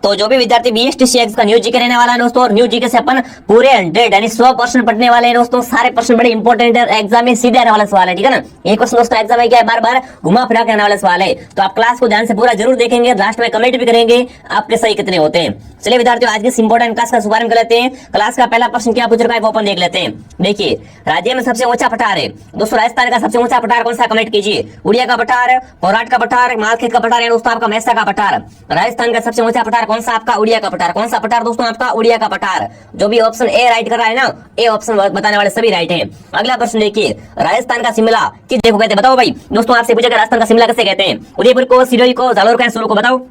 तो जो भी विद्यार्थी BSTCX का न्यू जीके रहने वाला है दोस्तों, और न्यू जीके से अपन पूरे 100 यानी 100% पढ़ने वाले हैं दोस्तों। सारे प्रश्न बड़े इंपॉर्टेंट है, एग्जाम में सीधे आने वाला सवाल है, ठीक है ना। एक क्वेश्चन दोस्तों एग्जाम में क्या है, बार बार घुमा फिरा के आने वाला सवाल है। तो आप क्लास को ध्यान से पूरा जरूर देखेंगे, लास्ट में कमेंट भी करेंगे आपके सही कितने होते हैं। चलिए विद्यार्थियों, आज की इंपॉर्टेंट क्लास का शुभारंभ कर लेते हैं। क्लास का पहला प्रश्न क्या पूछ रखा है वो अपन देख लेते हैं। देखिए, राज्य में सबसे ऊंचा पठार है दोस्तों, राजस्थान का सबसे ऊंचा पठार कौन सा, कमेंट कीजिए। उड़िया का पठार, कोराट का पठार, मालखेत का पठार या दोस्तों आपका मेहसा का पठार। राजस्थान का सबसे ऊंचा पठार कौन सा, आपका उड़िया का पठार। कौन सा पठार दोस्तों, आपका उड़िया का पठार। जो भी ऑप्शन ए राइट कर रहा है ना, ए ऑप्शन बताने वाले सभी राइट हैं। अगला प्रश्न देखिए, राजस्थान का शिमला किस जगह को कहते हैं, बताओ भाई। दोस्तों आपसे पूछेगा राजस्थान का शिमला कैसे कहते हैं, उदयपुर को, सिरोही को, जालोर को, सूरत को, बताओ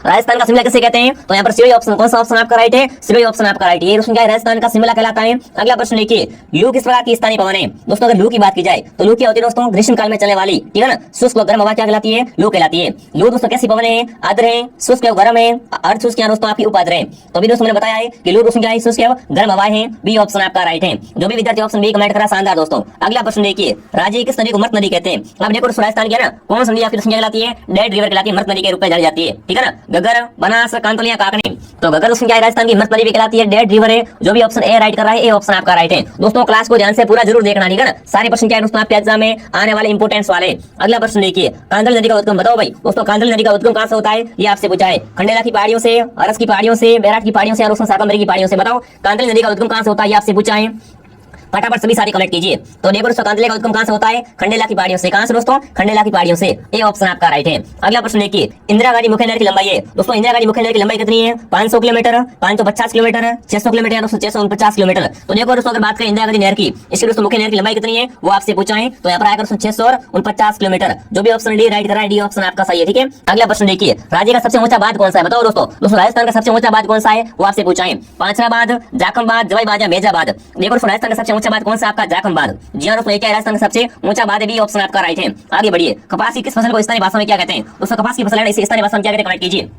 राजस्थान का शिमला कैसे कहते हैं। तो यहाँ पर सिरोही ऑप्शन, कौन सा ऑप्शन आपका राइट है, सिरोही ऑप्शन आपका राइट है। ये क्या है, राजस्थान का शिमला कहलाता है। अगला प्रश्न देखिए, लू किस प्रकार की स्थानीय पवन है दोस्तों। अगर लू की बात की जाए तो लू क्या होती है दोस्तों, ग्रीष्म काल में चलने वाली, ठीक है ना, शुष्क व गर्म हवा क्या कहलाती है, लू कहलाती है। लू दोस्तों कैसी पवन है, आर्द्र है, शुष्क व गर्म है, अर्ध शुष्क या दोस्तों आपकी उपाद्र है। तो अभी दोस्तों मैंने बताया है कि लू दोस्तों क्या है, शुष्क व गर्म हवाएं हैं। बी ऑप्शन आपका राइट है। जो भी विद्यार्थी ऑप्शन बी कमेंट करा, शानदार दोस्तों। अगला प्रश्न देखिए, राज्य किस नदी को मृत नदी कहते हैं। अब देखो राजस्थान की है ना, कौन सी नदी आपकी दोस्तों कहलाती है, डेड रिवर कहलाती है, मृत नदी के रूप में जानी जाती है, ठीक है ना। गगर, बनास, कांतलिया, काकनी। तो गगर दोस्तों क्या है, राजस्थान की मृत नदी भी कहलाती है, डेड रिवर है। जो भी ऑप्शन ए राइट कर रहा है, ए ऑप्शन आपका राइट है। दोस्तों क्लास को ध्यान से पूरा जरूर देखना, ठीक है ना। सारे प्रश्न क्या है दोस्तों आपके एग्जाम में आने वाले इंपोर्टेंट सवाल है। अगला प्रश्न देखिए, कांदल नदी का उद्गम बताओ भाई। दोस्तों कांदल नदी का उद्गम कहां से होता है, ये आपसे पूछा है। खंडेला की पहाड़ियों से, अरस की पहाड़ियों से, बैराट की पहाड़ियों से, और साकमरी की पहाड़ियों से। बताओ कांदल नदी का उद्गम कहां से होता है, ये आपसे पूछा है। फटाफट सभी सारे कमेंट कीजिए। तो देखो दोस्तों कांदले का उद्गम कहां से होता है, खंडेला की पहाड़ियों से। कहां से दोस्तों, खंडेला की पहाड़ियों से। ए ऑप्शन आपका राइट है। अगला प्रश्न देखिए, इंदिरा गांधी मुख्य नहर की लंबाई है दोस्तों, इंदिरा गांधी मुख्य नहर की लंबाई कितनी है, 500 किलोमीटर, 550 किलोमीटर, 600 किलोमीटर या दोस्तों 649 किलोमीटर। तो देखो दोस्तों अगर बात करें इंदिरा गांधी नहर की, इसकी दोस्तों मुख्य नहर की लंबाई कितनी है वो आपसे पूछा है। तो यहाँ पर आएगा दोस्तों 649 किलोमीटर। जो भी ऑप्शन डी राइट कर रहा है, डी ऑप्शन आपका सही है, ठीक है। अगला प्रश्न देखिए, राज्य का सबसे ऊंचा बांध कौन सा है, बताओ दोस्तों। दोस्तों राजस्थान का सबसे ऊंचा बांध कौन सा है वो आपसे पूछा है। पांचरा बांध, जाखम बांध, जवाई बांध या मेजा बांध। देखो दोस्तों राजस्थान का सबसे ऊंचा बांध कौन सा, आपका जाखम बांध। जी हां दोस्तों, क्या है राजस्थान का सबसे ऊंचा बांध है, बी ऑप्शन आपका राइट है। आगे बढ़िए, कपास की किस फसल को स्थानीय भाषा में क्या कहते हैं दोस्तों। कपास की फसल है, इसे स्थानीय भाषा में क्या कहते हैं, कमेंट कीजिए।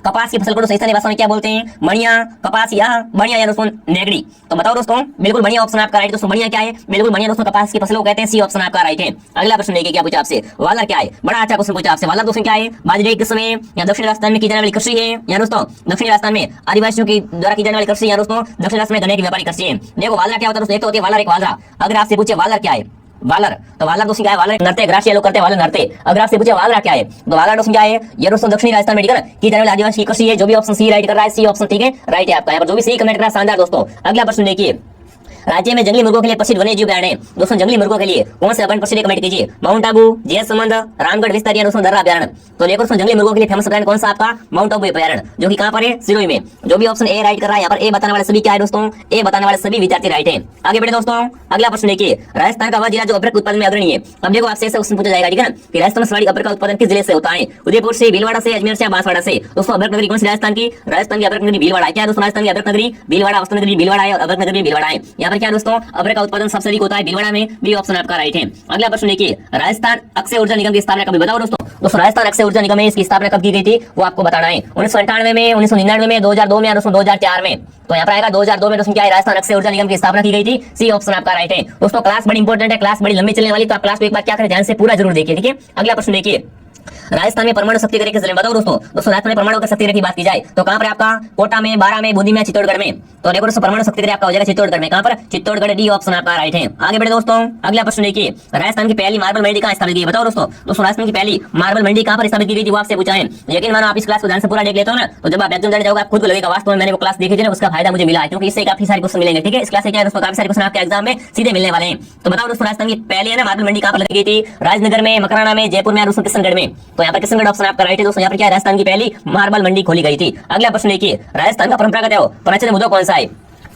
कपास की फसल को दोस्तों स्थानीय भाषा में क्या बोलते हैं, बढ़िया, कपास या बढ़िया या दोस्तों नेगड़ी। तो बताओ दोस्तों, बिल्कुल बढ़िया ऑप्शन आपका राइट। दोस्तों बढ़िया क्या है, बिल्कुल बढ़िया दोस्तों कपास की फसल को कहते हैं, सी ऑप्शन आपका राइट है। अगला प्रश्न देखिए, क्या पूछा आपसे, वालर क्या है। बड़ा अच्छा क्वेश्चन पूछा आपसे। वालर दोस्तों क्या है, बाजरे किस समय या दक्षिण राजस्थान में की जाने वाली कृषि है, या दोस्तों दक्षिण राजस्थान में आदिवासियों की द्वारा की जाने वाली कृषि, या दोस्तों दक्षिण राजस्थान में गन्ने की व्यापारी कृषि है। देखो वालर क्या होता है दोस्तों, एक तो होती है वालर, एक वालरा। अगर आपसे पूछे वालर क्या है, वालर, तो वालर दोस्तों क्या है, वालर नरते, ग्रासीय लोग करते हैं वालर नरते। अगर आपसे पूछे वालरा क्या है, तो वालर दोस्तों क्या है, ये दोस्तों दक्षिणी राजस्थान में, ठीक है ना, की जाने वाली आदिवासी कृषि है। जो भी ऑप्शन सी राइट कर रहा है, सी ऑप्शन ठीक है, राइट है आपका। यहाँ पर जो भी सी कमेंट कर रहा है, शानदार दोस्तों। अगला प्रश्न देखिए, राज्य में जंगली मुर्गों के लिए प्रसिद्ध वन्यजीव अभयारण्य है दोस्तों, जंगली मुर्गों के लिए कौन से अभयारण्य प्रसिद्ध, कमेंट कीजिए। माउंट आबू, जयसमंद, रामगढ़ विस्तार या दोस्तों दर्रा अभयारण्य। तो देखो दोस्तों जंगली मुर्गों के लिए फेमस अभयारण्य कौन सा, आपका माउंट आबू अभयारण्य, जो कि कहां पर है, सिरोही में। जो भी ऑप्शन ए राइट कर रहा है, यहाँ पर ए बताने वाले सभी क्या है दोस्तों, ए बताने वाले सभी विद्यार्थी राइट है। आगे बढ़े दोस्तों, अगला प्रश्न देखिए, राजस्थान का वह जिला जो अदरक उत्पादन में अग्रणी है। अब देखो आपसे ऐसा क्वेश्चन पूछा जाएगा, ठीक है ना, कि राजस्थान में सर्वाधिक अदरक का उत्पादन किस जिले से होता है, उदयपुर से, भीलवाड़ा से, अजमेर से, बांसवाड़ा से। दोस्तों अदरक नगरी कौन सी राजस्थान की, राजस्थान की अदरक नगरी भीलवाड़ा। क्या है दोस्तों, राजस्थान की अदरक नगरी भीलवाड़ा, वस्त्र नगरी भीलवाड़ा है, और अदरक नगरी भीलवाड़ा है। यहाँ पर क्या दोस्तों, अदरक का उत्पादन सबसे अधिक होता है भीलवाड़ा में, बी ऑप्शन आपका राइट है। अगला प्रश्न देखिए, राजस्थान अक्षय ऊर्जा निगम की स्थापना कब, बताओ दोस्तों। दोस्तों राजस्थान अक्षय ऊर्जा निगम है, इसकी स्थापना कब की गई थी वो आपको बताना है। 1998 में, 1999 में, 2002 में, या दोस्तों 2004 में। तो यहाँ पर आएगा 2002 में दोस्तों क्या है, राजस्थान अक्षय ऊर्जा निगम की स्थापना की गई थी, सी ऑप्शन आपका राइट है। दोस्तों क्लास बड़ी इंपॉर्टेंट है, क्लास बड़ी लंबी चलने वाली, तो आप क्लास को एक बार क्या करें, ध्यान से पूरा जरूर देखिए, ठीक है। अगला प्रश्न देखिए, राजस्थान में परमाणु शक्ति किस जिले में, बताओ दोस्तों। दोस्तों राजस्थान में परमाणु शक्ति की बात की जाए तो कहां पर आपका, कोटा में, बारा में, बूंदी में, चित्तौड़गढ़ में। तो देखो दोस्तों परमाणु शक्ति आपका हो जाएगा चित्तौड़गढ़ में। कहां पर, चित्तौड़गढ़, डी ऑप्शन आपका राइट है। आगे बढ़े दोस्तों, अगला प्रश्न देखिए, राजस्थान की पहली मार्बल मंडी कहां स्थापित की गई, बताओ दोस्तों। दोस्तों राजस्थान की पहली मार्बल मंडी कहां पर स्थापित की गई थी वो आपसे पूछा है। यकीन मानो आप इस क्लास को ध्यान से पूरा देख लेते हो ना, तो जब आप एग्जाम देने जाओगे आप खुद को लगेगा वास्तव में मैंने वो क्लास देखी थी ना, उसका फायदा मुझे मिला है, क्योंकि इससे काफी सारे क्वेश्चन मिलेंगे, ठीक है। इस क्लास से क्या है दोस्तों, काफी सारे क्वेश्चन आपके एग्जाम में सीधे मिलने वाले हैं। तो बताओ दोस्तों राजस्थान की पहली है ना मार्बल मंडी कहां पर लगी थी, राजनगर में, मकराना में, जयपुर में, और दोस्तों किशनगढ़ में। तो यहाँ पर किशनगढ़ ऑप्शन आपका राइट है दोस्तों। यहाँ पर क्या राजस्थान की पहली मार्बल मंडी खोली गई थी। अगला प्रश्न देखिए, राजस्थान का परंपरागत प्राचीन उद्योग कौन सा है।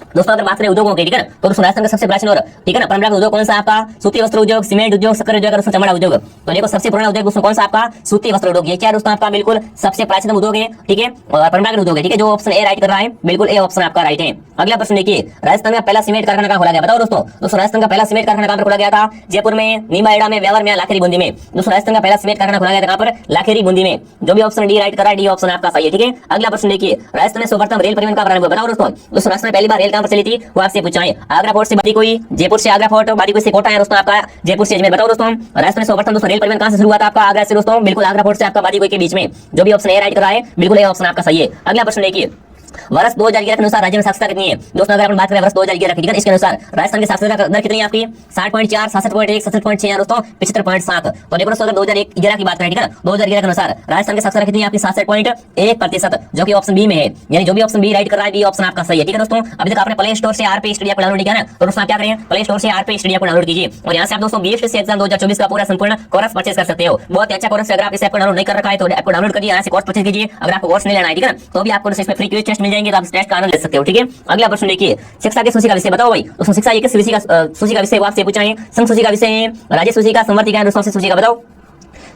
दोस्तों अगर बात करें उद्योगों की, ठीक है ना, तो दोस्तों राजस्थान का सबसे प्राचीन और ठीक है ना परंपरागत उद्योग कौन सा आपका, सूती वस्त्र उद्योग, सीमेंट उद्योग, शक्कर उद्योग और चमड़ा उद्योग। तो देखो सबसे पुराना उद्योग दोस्तों कौन सा आपका, सूती वस्त्र उद्योग। ये क्या दोस्तों आपका बिल्कुल सबसे प्राचीन उद्योग है, ठीक है, और परंपरागत उद्योग है, ठीक है। जो ऑप्शन ए राइट कर रहा है, बिल्कुल ए ऑप्शन आपका राइट है। अगला प्रश्न देखिए, राजस्थान का पहला सीमेंट कारखाना कहां खोला गया, बताओ दोस्तों। दोस्तों राजस्थान का पहला सीमेंट कारखाना कहां पर खोला गया था, जयपुर में, नीमाएड़ा में, व्यावर में, लाखेरी बूंदी में। दोस्तों राजस्थान का पहला सीमेंट कारखाना खोला गया था कहां पर, लाखेरी बूंदी में। जो भी ऑप्शन डी राइट कर रहा है, डी ऑप्शन आपका सही है, ठीक है। अगला प्रश्न देखिए, राजस्थान में सर्वप्रथम रेल परिवहन का प्रारंभ, बताओ दोस्तों। दोस्तों राजस्थान में पहली बार रेल का कहां पर चली थी वो आपसे पूछा है। आगरा फोर्ट से बारीकोई, जयपुर से आगरा फोर्ट, बारीकोई से कोटा है दोस्तों आपका, जयपुर से अजमेर। बताओ दोस्तों राजस्थान में सर्वप्रथम दोस्तों रेल परिवहन कहां से शुरू हुआ था आपका? आगरा से दोस्तों, बिल्कुल आगरा फोर्ट से आपका बारीकोई के बीच में। जो भी ऑप्शन ए राइट कर रहा है बिल्कुल ये ऑप्शन आपका सही है। अगला प्रश्न देखिए, वर्ष 2011 के अनुसार राज्य में साक्षरता कितनी है? दोस्तों अगर अपन बात करें वर्ष 2011 की, ठीक है, इसके अनुसार राजस्थान की साक्षरता दर कितनी है आपकी? 60.4, 67.1, 67.6 दोस्तों 75.7। तो देखो दोस्तों अगर 2011 की बात करें, ठीक है ना, 2011 के अनुसार राजस्थान की साक्षरता कितनी है आपकी? 67.1%, जो कि ऑप्शन बी में है। यानी जो भी ऑप्शन बी राइट कर रहा है बी ऑप्शन आपका सही है। ठीक है दोस्तों, अभी तक आपने प्ले स्टोर से आरपी स्टडी को डाउनलोड किया ना, तो दोस्तों क्या करें, प्ले स्टोर से आरपी स्टडी को डाउनलोड कीजिए और यहां से आप दोस्तों बीएसटी एग्जाम 2024 का पूरा संपूर्ण कोर्स परचेज कर सकते हो। बहुत अच्छा कोर्स है। अगर आप इस ऐप को डाउनलोड नहीं कर रखा है तो ऐप को डाउनलोड करिए, यहां से कोर्स परचेज कीजिए। अगर आपको कोर्स नहीं लेना है, ठीक है ना, तो भी आपको इसमें फ्री क्विज टेस्ट मिल जाएंगे, तो आप इस टेस्ट का आनंद ले सकते हो। ठीक है, अगला प्रश्न देखिए, शिक्षा की सूची का विषय बताओ भाई। दोस्तों शिक्षा ये किस विषय का सूची का विषय वो आपसे पूछा है? संघ सूची का विषय है, राज्य सूची का, संवर्ती का, दोस्तों सूची का बताओ।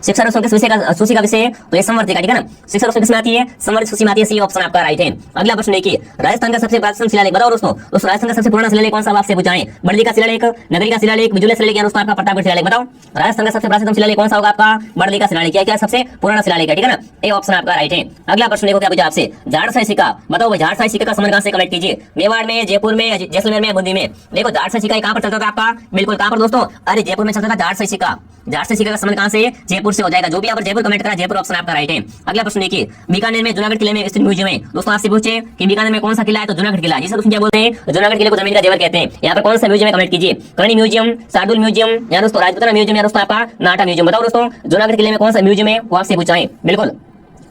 शिक्षा दोस्तों किस विषय का सूची का विषय है? तो ये संवर्ती का, ठीक है ना। शिक्षा दोस्तों किसमें आती है? संवर्ती सूची में आती है, सी ऑप्शन आपका राइट है। अगला प्रश्न देखिए, राजस्थान का सबसे प्राचीन शिलालेख बताओ दोस्तों। दोस्तों राजस्थान का सबसे पुराना शिलालेख कौन सा आपसे पूछा है? बड़ली का शिलालेख, नगरी का शिलालेख, बिजुली शिलालेख या दोस्तों आपका प्रतापगढ़ शिलालेख बताओ। राजस्थान का सबसे प्राचीन शिलालेख कौन सा होगा आपका? बड़ली का शिलालेख। क्या सबसे पुराना शिलालेख है, ठीक है ना, ये ऑप्शन आपका राइट है। अगला प्रश्न देखो क्या पूछा आपसे, झाड़साई सिक्का बताओ भाई। झाड़साई सिक्का का संबंध कहां से कलेक्ट कीजिए? मेवाड़ में, जयपुर में, जैसलमेर में, बूंदी में। देखो झाड़साई सिक्का कहां पर चलता था आपका? बिल्कुल कहां पर दोस्तों? अरे जयपुर में चलता था झाड़साई सिक्का। झाड़साई सिक्का का संबंध कहां से? जयपुर से हो जाएगा। जो भी आप जयपुर कमेंट करा, जयपुर ऑप्शन आपका राइट है। अगला प्रश्न देखिए, बीकानेर में जूनागढ़ किले में स्थित म्यूजियम है। दोस्तों आपसे पूछे कि बीकानेर में कौन सा किला है? तो जूनागढ़ किला, जिसे दोस्तों क्या बोलते हैं? जूनागढ़ किले को जमीन का जेवर कहते हैं। यहाँ पर कौन सा म्यूजियम है कमेंट कीजिए? करणी म्यूजियम, शार्दुल म्यूजियम या दोस्तों राजपुताना म्यूजियम या दोस्तों आपका नाटा म्यूजियम। बताओ दोस्तों जूनागढ़ किले में कौन सा म्यूजियम है वो आपसे पूछा है। बिल्कुल,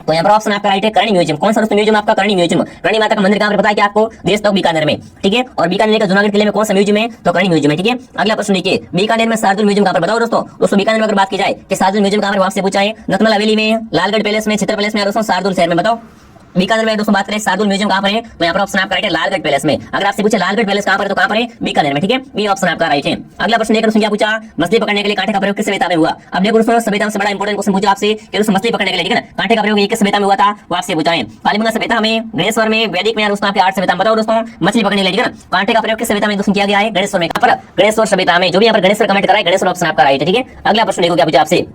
तो यहाँ पर ऑप्शन आपका राइट है, करणी म्यूजियम। कौन सा दोस्तों म्यूजियम आपका? करणी म्यूजियम। करणी माता का मंदिर कहां पर पता है क्या आपको? देश तक बीकानेर में, ठीक है। और बीकानेर का जूनागढ़ किले में कौन सा म्यूजियम है? तो करणी म्यूजियम है, ठीक है। अगला प्रश्न देखिए, बीकानेर में शार्दुल म्यूजियम कहां पर? बताओ दोस्तों। दोस्तों बीकानेर में अगर बात की जाए कि शार्दुल म्यूजियम कहां पर आपसे पूछा है? नथमल हवेली में, लालगढ़ पैलेस में, चित्र पैलेस में, दोस्तों शार्दुल शहर में। बताओ बीकानेर में दोस्तों बात करें शार्दुल म्यूजियम कहां पर है? तो यहाँ पर ऑप्शन आपका राइट है, लालगढ़ पैलेस में। अगर आपसे पूछे लालगढ़ पैलेस कहां पर है तो कहां पर है? बीकानेर में, ठीक है, बी ऑप्शन आपका राइट है। अगला प्रश्न देखकर क्या पूछा, मछली पकड़ने के लिए कांटे का प्रयोग किस सभ्यता में हुआ? अब देखो दोस्तों सभ्यता से बड़ा इंपॉर्टेंट क्वेश्चन पूछा आपसे कि दोस्तों मछली पकड़ने के लिए, ठीक है ना, कांटे का प्रयोग किस सभ्यता में हुआ था वो आपसे पूछा है। कालीबंगा सभ्यता में, गणेश्वर में, वैदिक में, दोस्तों आपके आर्ट सभ्यता में। बताओ दोस्तों मछली पकड़ने के लिए, ठीक है ना, कांटे का प्रयोग किस सभ्यता में दोस्तों किया गया है? गणेश्वर में। कहां पर? गणेश्वर सभ्यता में। जो भी यहाँ पर गणेश्वर कमेंट करा है, गणेश्वर ऑप्शन आपका राइट है, ठीक है। अगला प्रश्न देखो क्या पूछा आपसे,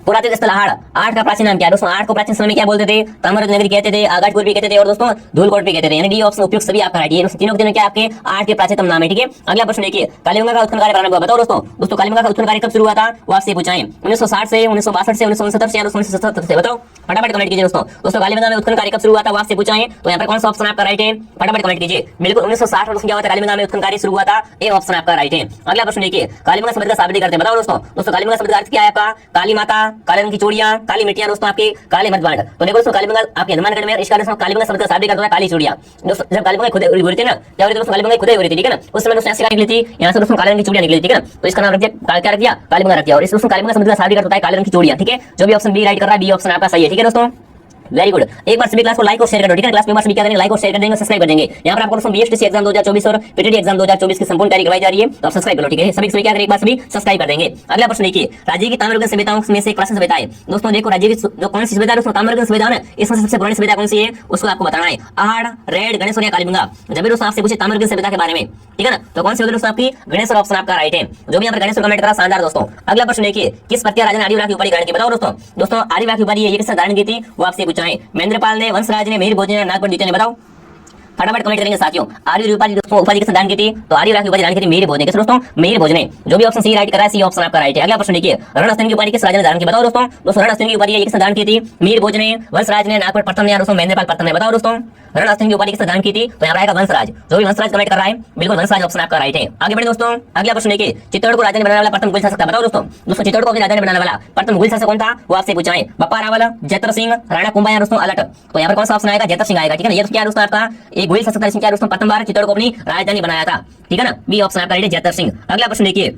पुरातन स्थल आहाड़, आठ का प्राचीन नाम क्या है? दोस्तों आठ को प्राचीन समय में क्या बोलते थे? ताम्रध्वज नगरी कहते थे, आगाटपुर भी कहते थे और दोस्तों धूलकोट भी कहते थे। यानी डी ऑप्शन उपयुक्त सभी आपका राइट है। तीनों के तीनों क्या आपके आठ के प्राचीनतम नाम है, ठीक है। अगला प्रश्न देखिए, कालीबंगा का उत्खनन कार्य प्रारंभ हुआ। बताओ दोस्तों। दोस्तों कालीबंगा का उत्खनन कार्य कब शुरू हुआ था वो आपसे पूछा है? 1960 से, 1962 से, 1969 से या 1977 से। बताओ फटाफट कमेंट कीजिए दोस्तों। दोस्तों कालीबंगा में उत्खनन कार्य कब शुरू हुआ था वो आपसे पूछा है? तो यहाँ पर कौन सा ऑप्शन आपका राइट है? फटाफट कमेंट कीजिए। बिल्कुल 1960 में क्या हुआ था? कालीबंगा में उत्खनन कार्य शुरू हुआ था, ये ऑप्शन आपका राइट है। अगला प्रश्न देखिए, कालीबंगा शब्द का शाब्दिक अर्थ बताओ दोस्तों। दोस्तों कालीबंगा शब्द का अर्थ क्या है आपका? काली माता, काले रंग की चूड़ियां, काली मिट्टियां, दोस्तों आपके काले मर्दबांड। तो देखो दोस्तों कालीबंगा आपके हनुमानगढ़ में, इसका दोस्तों कालीबंगा शब्द का शाब्दिक अर्थ है काली चूड़ियां। दोस्तों जब कालीबंगा खुद उड़ी थी ना, क्या हो रही थी दोस्तों? कालीबंगा खुद उड़ी थी, ठीक है ना, उस समय दोस्तों ऐसी निकली थी, यहाँ से दोस्तों काले रंग की चूड़ियां निकली, ठीक है ना, तो इसका नाम रख दिया, क्या रख दिया? कालीबंगा रख दिया। और इस दोस्तों कालीबंगा शब्द का शाब्दिक अर्थ होता है काले रंग की चूड़ियां, ठीक है। जो भी ऑप्शन बी राइट कर रहा है बी ऑप्शन आपका सही है, ठीक है दोस्तों। Very good. एक बार सभी क्लास को लाइक और शेयर कर दो, ठीक है। क्लास में एक बार सभी क्या करेंगे? लाइक और शेयर कर देंगे, सब्सक्राइब कर देंगे। यहाँ पर आपको दोस्तों बीएसटीसी एग्जाम 2024 और पीटीटी एग्जाम 2024 की संपूर्ण तैयारी करवाई जा रही है, तो आप सब्सक्राइब करो, ठीक है। सभी क्या करें? एक बार सभी सब्सक्राइब कर देंगे। अगला प्रश्न देखिए, राज्य की ताम्रलिप्त सभ्यताओं में से एक प्राचीन सभ्यता है। दोस्तों देखो राज्य की जो कौन सी सभ्यता है? ताम्रलिप्त सभ्यता है, इसमें सबसे पुरानी सभ्यता कौन सी है उसको आपको बताना है। आहाड़, रेड, गणेश्वर या कालीबंगा। जब भी दोस्तों आपसे पूछे ताम्रलिप्त सभ्यता के बारे में, ठीक है ना, तो कौन सी होगी दोस्तों आपकी? गणेश्वर ऑप्शन आपका राइट है। जो भी यहाँ पर गणेश्वर कमेंट करा शानदार दोस्तों। अगला प्रश्न देखिए, किस प्रत्यय राजा ने आर्यभट्ट की उपाधि ग्रहण की? बताओ दोस्तों। दोस्तों आर्यभट्ट की उपाधि ये किसने धारण की थी वो आपसे पूछा है? महेंद्रपाल ने, वंशराज ने, मिहिर भोज ने, नागपत द्वितीय ने। बताओ फटाफट कमेंट करेंगे साथियों। आर्य उपाधि दोस्तों उपाधि किसने दान की थी? तो आर्य की उपाधि दान की थी मिहिर भोज ने। किस दोस्तों? मिहिर भोज ने। जो भी ऑप्शन सी राइट कर रहा है सी ऑप्शन आपका राइट है। अगला प्रश्न देखिए, रणस्थल की उपाधि किस राजा ने दान की? बताओ दोस्तों। दोस्तों रणस्थल की उपाधि ये किसने दान की थी? मिहिर भोज ने, वंशराज ने, नागपत प्रथम ने, दोस्तों महेंद्रपाल प्रथम ने। बताओ दोस्तों रणस्थल की उपाधि किसने दान की थी? तो यहाँ आएगा वंशराज। जो भी वंशराज कमेंट कर रहा है बिल्कुल वंशराज ऑप्शन आपका राइट है। आगे बढ़े दोस्तों। अगला प्रश्न देखिए, चित्तौड़ को राजधानी बनाने वाला प्रथम मुगल शासक था। बताओ दोस्तों। दोस्तों चित्तौड़ को अपनी राजधानी बनाने वाला प्रथम मुगल शासक कौन था वो आपसे पूछा है? बप्पा रावल, जयतर सिंह, राणा कुंभा या दोस्तों अलट। तो यहाँ पर कौन सा ऑप्शन आएगा? जयतर सिंह आएगा, ठीक है ना। ये क्या दोस्तों आपका एक मुगल शासक था जिसने क्या दोस्तों प्रथम बार चित्तौड़ को अपनी राजधानी बनाया था, ठीक है ना। बी ऑप्शन आपका राइट है, जयतर सिंह। अगला प्रश्न देखिए,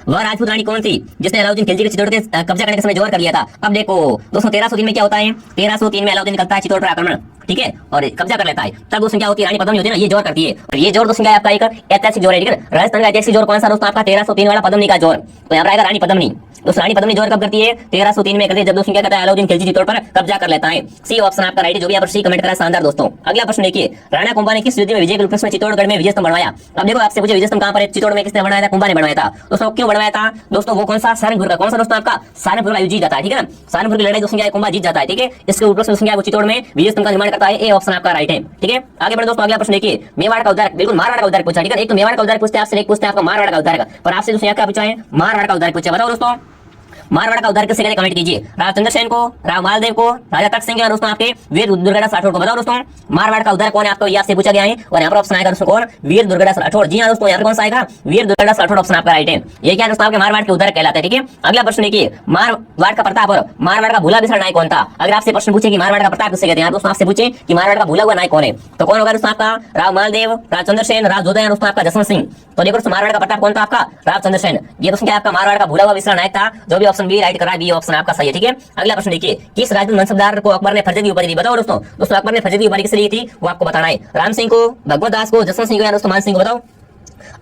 वह राजपूत रानी कौन थी जिसने अलाउद्दीन खिलजी के चित्तौड़ के कब्जा करने के समय जोर कर लिया था? अब देखो दोस्तों 1303 में क्या होता है? 1303 में अलाउद्दीन निकलता है चित्तौड़ पर आक्रमण, ठीक है, और कब्जा कर लेता है। तब दोस्तों क्या होती है? रानी पद्मिनी होती है ना, ये जोर करती है। और ये जोर दोस्तों क्या है आपका? एक ऐतिहासिक जोर है, ठीक है। राजस्थान का ऐतिहासिक जोर कौन सा दोस्तों आपका? 1303 वाला पद्मिनी का जोर। तो यहाँ पर आएगा रानी पद्मिनी। दोस्तों रानी पद्मिनी जोर कब करती है? 1303 में करती है, जब दोस्तों क्या करता है? अलाउद्दीन खिलजी चित्तौड़ पर कब्जा कर लेता है। सी ऑप्शन आपका राइट है। जो भी यहाँ पर सी कमेंट करा शानदार दोस्तों। अगला प्रश्न देखिए, राणा कुंभा ने किस युद्ध में विजय के रूप में चित्तौड़गढ़ में विजय स्तंभ बनवाया? अब देखो आपसे पूछे विजय स्तंभ कहां पर है? चित्तौड़ में किसने बनवाया था? कुंभा ने बनवाया था। दोस्तों क्यों बनवाया था? दोस्तों वो कौन सा? सहारनपुर का। कौन सा दोस्तों आपका? सहारनपुर का जीत जाता है, ठीक है ना। सहारनपुर की लड़ाई दोस्तों क्या है? कुंभा जीत जाता है, ठीक है। इसके ऊपर से दोस्तों क्या है? चित्तौड़ में विजय स्तंभ का निर्माण करता आता है, ए ऑप्शन आपका राइट है। ठीक है, आगे बढ़े दोस्तों, अगला प्रश्न देखिए, मेवाड़ का उद्धारक, बिल्कुल मारवाड़ का उद्धारक पूछा। ठीक है, एक तो मेवाड़ का उद्धारक पूछते हैं आपसे, एक पूछते हैं आपका मारवाड़ का उद्धारक, पर आपसे दोस्तों यहाँ क्या पूछा है, मारवाड़ का उद्धारक पूछा। बताओ दोस्तों मारवाड़ का उद्धार किससे कहते कमेंट कीजिए। राजा चंद्रसेन को, राजा मालदेव को, राजा तख्त सिंह और दोस्तों आपके वीर दुर्गादास राठौड़ को। बताओ दोस्तों मारवाड़ का उद्धार कौन है, आपको ये आपसे पूछा गया है और यहाँ पर ऑप्शन आएगा दोस्तों कौन, वीर दुर्गादास राठौड़। जी हाँ दोस्तों, यहाँ पर कौन सा आएगा, वीर दुर्गादास राठौड़ ऑप्शन आपका राइट है। ये क्या दोस्तों आपके मारवाड़ के उद्धार कहलाता है। ठीक है, अगला प्रश्न देखिए, मारवाड़ का प्रताप और मारवाड़ का भूला बिसरा नायक कौन था। अगर आपसे प्रश्न पूछे कि मारवाड़ का प्रताप किससे कहते हैं, दोस्तों आपसे पूछे कि मारवाड़ का भूला हुआ नायक कौन है, तो कौन होगा दोस्तों आपका, राव मालदेव, राज चंद्रसेन, राज जोधा, दोस्तों आपका जसवंत सिंह। तो देखो दोस्तों मारवाड़ का प्रताप कौन था आपका, राव चंद्रसेन। ये दोस्तों क्या आपका मारवाड़ का भूला हुआ बिसरा नायक था, जो भी ऑप्शन बी राइट कर रहा है, बी ऑप्शन आपका सही है। ठीक है, अगला प्रश्न देखिए, किस राजपूत मनसबदार को अकबर ने फर्जंद की उपाधि दी। बताओ दोस्तों अकबर ने फर्जंद की उपाधि किसे दी थी, वो आपको बताना है। राम सिंह को, भगवत दास को, जसवंत सिंह को या दोस्तों मान सिंह को। बताओ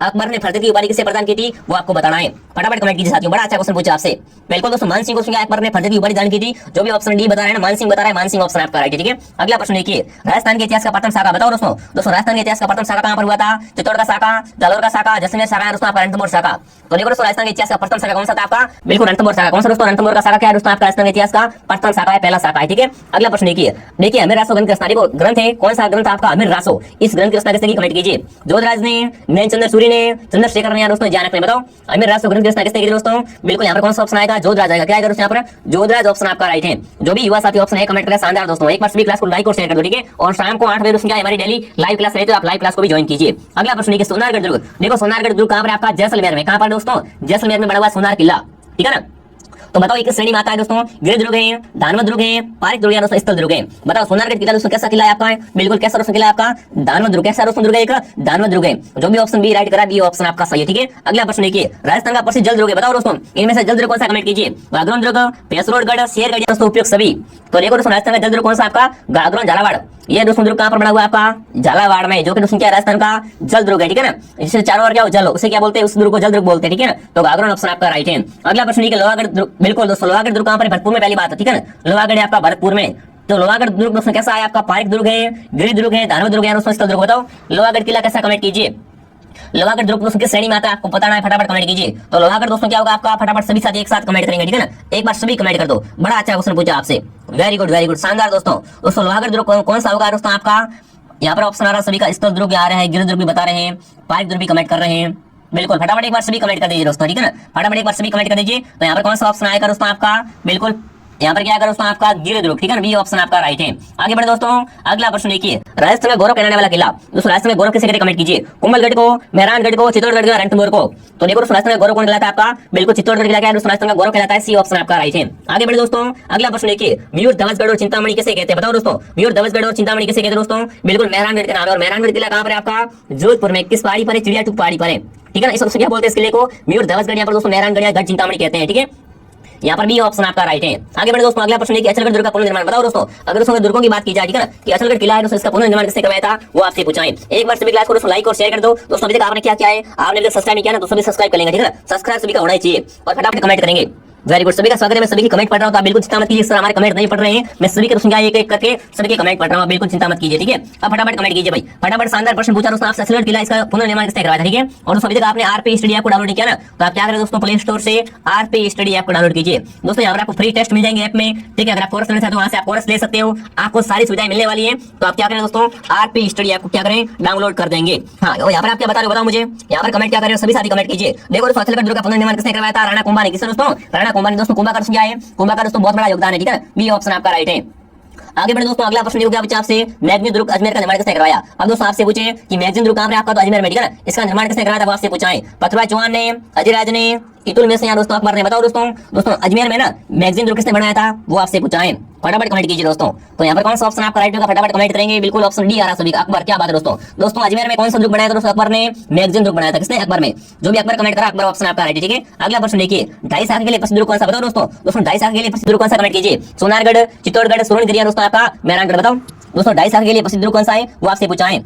अकबर ने फर्जंद की उपाधि किसे प्रदान की थी, वो आपको बताना है। फटाफट कमेंट कीजिए साथियों, बड़ा अच्छा क्वेश्चन पूछा आपसे। बिल्कुल दोस्तों मान सिंह को अकबर ने फर्जंद की उपाधि दान की थी, जो भी ऑप्शन डी बता रहे हैं ना, मान सिंह बता रहा है, मान सिंह ऑप्शन आपका राइट है। ठीक है, अगला प्रश्न देखिए, राजस्थान के इतिहास का प्रथम शाखा। बताओ दोस्तों राजस्थान के इतिहास का प्रथम शाखा कहां पर हुआ था, चित्तौड़ का शाखा, जालौर का शाखा, जैसलमेर शाखा, दोस्तों आपका रणथंभौर शाखा। तो देखो दोस्तों राजस्थान के इतिहास का प्रथम शाखा कौन सा था आपका, बिल्कुल रणथंभौर शाखा। कौन सा दोस्तों, रणथंभौर का शाखा क्या है दोस्तों आपका राजस्थान के इतिहास का प्रथम शाखा है, पहला शाखा है। ठीक है, अगला प्रश्न देखिए अमीर रासो ग्रंथ की रचना, देखो ग्रंथ है कौन सा ग्रंथ आपका, अमीर रासो। इस ग्रंथ की रचना किसने की, कमेंट कीजिए। जोधराज ने, नैनचंद्र सूरी ने, चंद्रशेखर ने या दोस्तों जानक ने। बताओ अमीर रासो ग्रंथ की रचना किसने की थी दोस्तों, बिल्कुल यहाँ पर कौन सा ऑप्शन आएगा, जोधराज आएगा। क्या आएगा दोस्तों यहाँ पर, जोधराज ऑप्शन आपका राइट है। जो भी युवा साथी ऑप्शन है कमेंट करें, शानदार दोस्तों। एक बार सभी क्लास को लाइक और शेयर कर दो। ठीक है, और शाम को 8 बजे दोस्तों हमारी डेली लाइव क्लास रहती है, आप लाइव क्लास को भी ज्वाइन कीजिए। अगला प्रश्न देखिए, सोनारगढ़ दुर्ग। देखो सोनारगढ़ दुर्ग कहां पर आपका, जैसलमेर में। कहां पर दोस्तों, जैसलमेर में बना हुआ सोनार किला। ठीक है ना, तो बताओ किस श्रेणी में आता है दोस्तों, गृह दुर्ग है, दानव दुर्ग है, पारिक दुर्ग या दोस्तों स्थल दुर्ग है। बताओ सोनारगढ़ किला दोस्तों कैसा किला है आपका, बिल्कुल कैसा दोस्तों किला है आपका, दानव दुर्ग। कैसा दोस्तों दुर्ग है, एक दानव दुर्ग है। जो भी ऑप्शन बी राइट करा, बी ऑप्शन आपका सही है। ठीक है, अगला प्रश्न देखिए, राजस्थान का प्रसिद्ध जल दुर्ग है। बताओ दोस्तों इनमें से जल दुर्ग कौन सा, कमेंट कीजिए। गागरोन दुर्ग, पेसरोडगढ़, शेरगढ़ दोस्तों उपयुक्त सभी। तो देखो दोस्तों राजस्थान का जल दुर्ग कौन सा आपका, गागरोन झालावाड़। ये दोस्तों दुर्ग कहां पर बना हुआ है आपका, झालावाड़ में, जो कि दोस्तों क्या राजस्थान का जल दुर्ग है। ठीक है ना, जिससे चारों ओर क्या जल, उसे क्या बोलते हैं, उस दुर्ग को जल दुर्ग बोलते हैं। ठीक है ना, तो गागरोन ऑप्शन आपका राइट है। अगला प्रश्न देखिए, लोहागढ़ दुर्ग, बिल्कुल दोस्तों लोहागढ़ दुर्ग कहां पर, भरतपुर में, पहली बात है। ठीक है ना, लोहागढ़ है आपका भरतपुर में। तो लोहागढ़ दुर्ग दोस्तों कैसा है आपका, पारिक दुर्ग है, गृह दुर्ग है, दानव दुर्ग है दोस्तों स्थल दुर्ग। बताओ लोहागढ़ किला कैसा, कमेंट कीजिए। लोहागढ़ दुर्ग दोस्तों किस श्रेणी में आता है, आपको बताना है, फटाफट कमेंट कीजिए। तो लोहागढ़ दोस्तों क्या होगा आपका, फटाफट सभी साथी एक साथ कमेंट करेंगे। ठीक है ना, एक बार सभी कमेंट कर दो, बड़ा अच्छा क्वेश्चन पूछा आपसे, वेरी गुड शानदार दोस्तों लोहागढ़ दुर्ग कौन सा होगा दोस्तों आपका, यहाँ पर ऑप्शन आ रहा है सभी का, स्थल दुर्ग आ रहा है, गृह दुर्ग भी बता रहे हैं, पारिक दुर्ग भी कमेंट कर रहे हैं। बिल्कुल फटाफट एक बार सभी कमेंट कर दीजिए दोस्तों। ठीक है ना, फटाफट एक बार सभी कमेंट कर दीजिए। तो यहाँ पर कौन सा ऑप्शन आएगा दोस्तों आपका, बिल्कुल यहाँ पर क्या करो दोस्तों आपका गृह दुर्ग। ठीक है ना, बी ऑप्शन आपका राइट है। आगे बढ़े दोस्तों, अगला प्रश्न देखिए, राजस्थान में गौरव कहलाने वाला किला। दोस्तों राजस्थान में गौरव किसे कहते हैं, कमेंट कीजिए। कुंभलगढ़ को, मेहरानगढ़ को, चित्तौड़गढ़ को, रणथंभौर को। तो देखो दोस्तों राजस्थान में गौरव कौन कहलाता है आपका, बिल्कुल चित्तौड़गढ़ किला क्या है दोस्तों, राजस्थान का गौरव कहलाता है, सी ऑप्शन आपका राइट है। आगे बढ़े दोस्तों, अगला प्रश्न देखिए, मयूर ध्वजगढ़ और चिंतामणि किसे कहते हैं। बताओ दोस्तों मयूर ध्वजगढ़ और चिंतामणि किसे कहते हैं दोस्तों, बिल्कुल मेहरानगढ़ के नाम है। और मेहरानगढ़ किला कहां पर है आपका, जोधपुर में। किस पहाड़ी पर है, चिड़िया टूक पहाड़ी पर है। ठीक है ना, इस क्या बोलते हैं इस किले को, मयूर ध्वजगढ़, यहाँ पर दोस्तों मेहरानगढ़ या गढ़ चिंतामणि कहते हैं। ठीक है, यहाँ पर भी ऑप्शन आपका राइट है। आगे बढ़े दोस्तों, अगला प्रश्न है कि अचलगढ़ दुर्ग का पुनर्निर्माण। बताओ दोस्तों अगर दोस्तों दुर्गों की बात की जाए, ठीक है ना, कि अचलगढ़ किला है दोस्तों, इसका पुनर्निर्माण किसने करवाया था, वो आपसे पूछा है। एक बार सभी क्लास को दोस्तों लाइक और शेयर कर दो। दोस्तों अभी तक आपने क्या किया है, आपने सब्सक्राइब नहीं किया ना, तो सभी सब्सक्राइब कर लेंगे। ठीक है ना, सब्सक्राइब सभी का होना चाहिए और फटाफट कमेंट करेंगे। वेरी गुड, सभी का स्वागत है। मैं सभी की कमेंट पढ़ रहा हूं, तो आप बिल्कुल चिंता मत कीजिए, सर हमारे कमेंट नहीं पढ़ रहे हैं, मैं सभी के दोस्तों एक एक करके सभी के कमेंट पढ़ रहा हूं, बिल्कुल चिंता मत कीजिए। ठीक है, अब फटाफट कमेंट कीजिए भाई, फटाफट। शानदार प्रश्न पूछा दोस्तों आपसे, अचलगढ़ किला इसका पुनर्निर्माण किसने करवाया था। ठीक है, और दोस्तों अभी तक आपने आरपी स्टडी ऐप को डाउनलोड किया ना, तो आप क्या करें दोस्तों, प्ले स्टोर से आरपी स्टडी ऐप को डाउनलोड कीजिए। दोस्तों यहाँ पर आपको फ्री टेस्ट मिल जाएंगे ऐप में। ठीक है, अगर आप कोर्स लेना चाहते हो वहां से आप कोर्स ले सकते हो, आपको सारी सुविधाएं मिलने वाली है। तो आप क्या करें दोस्तों, आरपी स्टडी ऐप को क्या करें, डाउनलोड कर देंगे। हाँ, यहाँ पर आप क्या बता रहे हो, बताओ मुझे, यहाँ पर कमेंट क्या कर रहे हो, सभी साथी कमेंट कीजिए। देखो दोस्तों अचलगढ़ दुर्ग का पुनर्निर्माण किसने करवाया था, राणा कुंभा ने। किसने दोस्तों, राणा कुंभा ने। दोस्तों कुंभा का क्या है, कुंभा का दोस्तों बहुत बड़ा योगदान है। ठीक है, बी ऑप्शन आपका राइट है। आगे बढ़े दोस्तों, अगला प्रश्न देखो क्या बच्चा आपसे, मैगजीन दुर्ग अजमेर का निर्माण किसने करवाया। अब दोस्तों आपसे पूछे कि मैगजीन दुर्ग कहां पर आपका, तो अजमेर में। ठीक है ना, इसका निर्माण किसने करवाया था, वो आपसे पूछा है। पृथ्वीराज चौहान ने, अजयराज ने, इतुलमिश या दोस्तों अकबर ने। बताओ दोस्तों अजमेर में ना मैगजीन दुर्ग किसने बनाया था, वो आपसे पूछा है। फटाफट कमेंट कीजिए दोस्तों। तो यहाँ पर कौन सा ऑप्शन आपका राइट होगा, फटाफट कमेंट करेंगे। बिल्कुल ऑप्शन डी आ रहा सभी का, अकबर। क्या बात है दोस्तों अजमेर में कौन सा दुर्ग बनाया था दोस्तों, अकबर ने मैगजीन दुर्ग बनाया था। किसने, अकबर में। जो भी अकबर कमेंट करा, अकबर ऑप्शन आपका राइट है। ठीक है, अगला प्रश्न देखिए, ढाई शाखा के लिए प्रसिद्ध दुर्ग कौन सा। बताओ दोस्तों ढाई शाखा के लिए प्रसिद्ध दुर्ग कौन सा, कमेंट कीजिए। सोनारगढ़, चित्तौड़गढ़, सोनगिरी दोस्तों आपका मेहरानगढ़। बताओ दोस्तों ढाई शाखा के लिए प्रसिद्ध दुर्ग कौन सा है, वो आपसे पूछा है।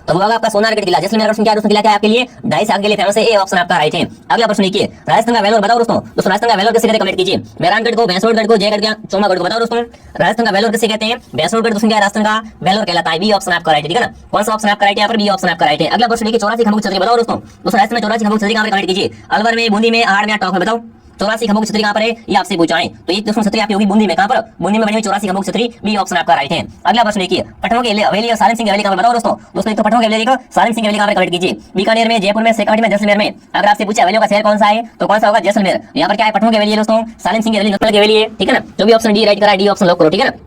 तो वो होगा आपका सोनारगढ़ किला। जैसलमेर का क्या दोस्तों किला क्या है आपके लिए, ढाई शाखा के लिए फेमस है, ए ऑप्शन आपका राइट है। अगला प्रश्न देखिए, राजस्थान का वेलोर। बताओ दोस्तों राजस्थान का वेलोर किसे कहते हैं, कमेंट कीजिए। मेहरानगढ़ को, भैंसोड़गढ़ को, जयगढ़ को, चौमागढ़ को। बताओ दोस्तों राजस्थान का वेलोर किसे कहते हैं, भैंसोड़गढ़ दोस्तों क्या राजस्थान का वेलोर कहलाता है, बी ऑप्शन आपका राइट है। ठीक है ना, कौन सा ऑप्शन आपका राइट है, यहाँ पर बी ऑप्शन आपका राइट है। अगला प्रश्न देखिए, 84 खंभों की छतरी। बताओ दोस्तों राजस्थान में 84 खंभों की छतरी कहाँ पर, कमेंट कीजिए। अलवर में, बूंदी में, आड़ में, टॉप में। बताओ 84 खंभों की छतरी कहां पर है, ये आपसे पूछा है। तो ये दोस्तों छतरी आपकी होगी बूंदी में, कहां पर, बूंदी में बनी हुई 84 खंभों की छतरी, बी ऑप्शन आपका राइट है। अगला प्रश्न देखिए, पटना की हवेली और सालिम सिंह हवेली कहां पर, बताओ दोस्तों। दोस्तों एक तो पटना की हवेली को सालिम सिंह हवेली कहां पर कमेंट कीजिए, बीकानेर में, जयपुर में, शेखावाटी में, जैसलमेर में। अगर आपसे पूछे हवेलियों का शहर कौन सा है तो कौन सा होगा, जैसलमेर। यहाँ पर क्या है, पटना की हवेली है दोस्तों, सालिम सिंह हवेली नस्ल की हवेली है, ठीक है ना। जो भी ऑप्शन डी राइट करा है, डी ऑप्शन लॉक करो, ठीक है ना,